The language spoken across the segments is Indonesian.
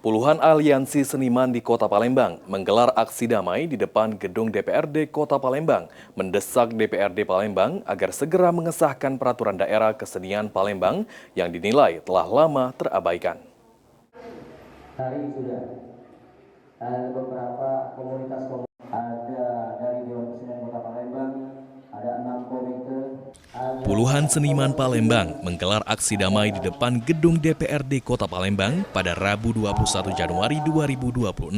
Puluhan aliansi seniman di Kota Palembang menggelar aksi damai di depan gedung DPRD Kota Palembang, mendesak DPRD Palembang agar segera mengesahkan peraturan daerah kesenian Palembang yang dinilai telah lama terabaikan. Hari sudah ada beberapa komunitas ada dari Dewan Kesenian Kota Palembang, ada 6 komite. Puluhan seniman Palembang menggelar aksi damai di depan gedung DPRD Kota Palembang pada Rabu 21 Januari 2026.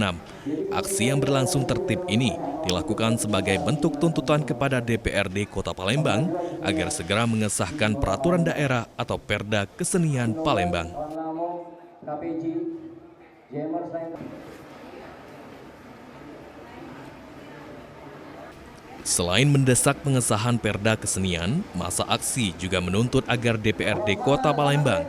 Aksi yang berlangsung tertib ini dilakukan sebagai bentuk tuntutan kepada DPRD Kota Palembang agar segera mengesahkan peraturan daerah atau Perda Kesenian Palembang. Selain mendesak pengesahan Perda Kesenian, masa aksi juga menuntut agar DPRD Kota Palembang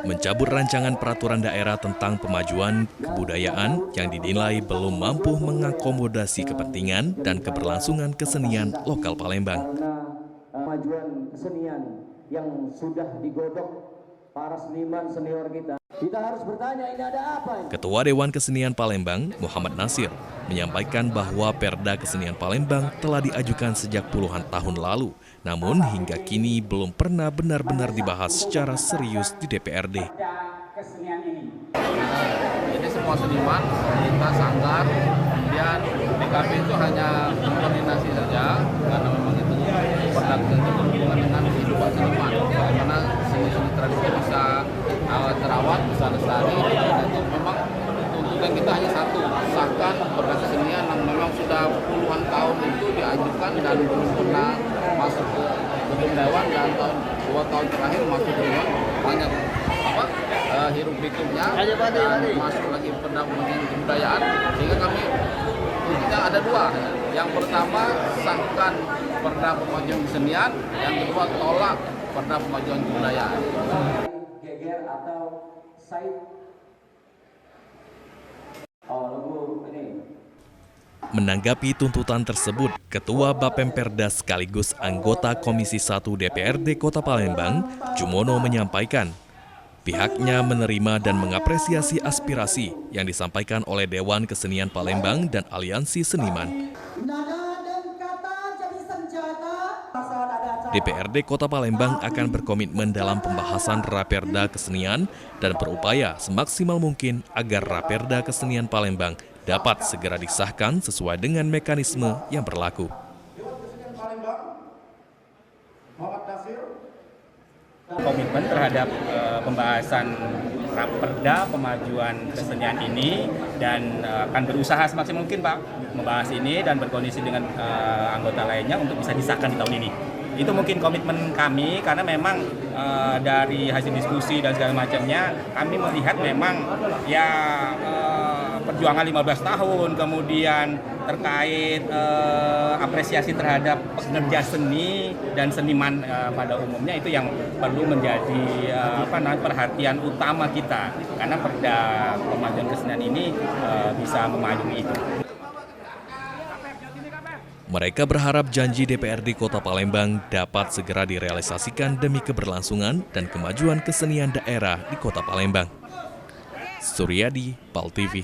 mencabut rancangan peraturan daerah tentang pemajuan kebudayaan yang dinilai belum mampu mengakomodasi kepentingan dan keberlangsungan kesenian lokal Palembang. Kemajuan kesenian yang sudah digodok para seniman senior kita harus bertanya, ini ada apa ini? Ketua Dewan Kesenian Palembang, Muhammad Nasir, menyampaikan bahwa Perda Kesenian Palembang telah diajukan sejak puluhan tahun lalu, namun hingga kini belum pernah benar-benar dibahas secara serius di DPRD. Jadi semua seniman, kita sanggar, kemudian DKP itu hanya koordinasi saja, karena memang itu Perda Kesenian berhubungan dengan kehidupan seniman, bagaimana seni-seni tradisi bisa terawat, bisa lestari, dan itu memang tuntutan kita hanya satu, sahkan Perda Kesenian yang memang sudah puluhan tahun itu diajukan dan belum pernah masuk ke gedung dewan, dan 2 tahun terakhir masuk ke dewan banyak hirup pikuknya dan masuk lagi Perda Kebudayaan, sehingga kami tuntutnya ada 2. Yang pertama, sahkan Perda Pemajuan Kesenian, yang kedua tolak Perda Pemajuan Kebudayaan. Menanggapi tuntutan tersebut, Ketua Bapemperda sekaligus anggota Komisi 1 DPRD Kota Palembang, Jumono menyampaikan, pihaknya menerima dan mengapresiasi aspirasi yang disampaikan oleh Dewan Kesenian Palembang dan Aliansi Seniman. DPRD Kota Palembang akan berkomitmen dalam pembahasan Raperda Kesenian dan berupaya semaksimal mungkin agar Raperda Kesenian Palembang dapat segera disahkan sesuai dengan mekanisme yang berlaku. Komitmen terhadap pembahasan Raperda Pemajuan Kesenian ini dan akan berusaha semaksimal mungkin Pak membahas ini dan berkoordinasi dengan anggota lainnya untuk bisa disahkan di tahun ini. Itu mungkin komitmen kami, karena memang dari hasil diskusi dan segala macamnya kami melihat memang ya perjuangan 15 tahun, kemudian terkait apresiasi terhadap pekerja seni dan seniman pada umumnya, itu yang perlu menjadi perhatian utama kita, karena Perda Pemajuan Kesenian ini bisa memajui itu. Mereka berharap janji DPRD Kota Palembang dapat segera direalisasikan demi keberlangsungan dan kemajuan kesenian daerah di Kota Palembang. Suryadi, PAL TV.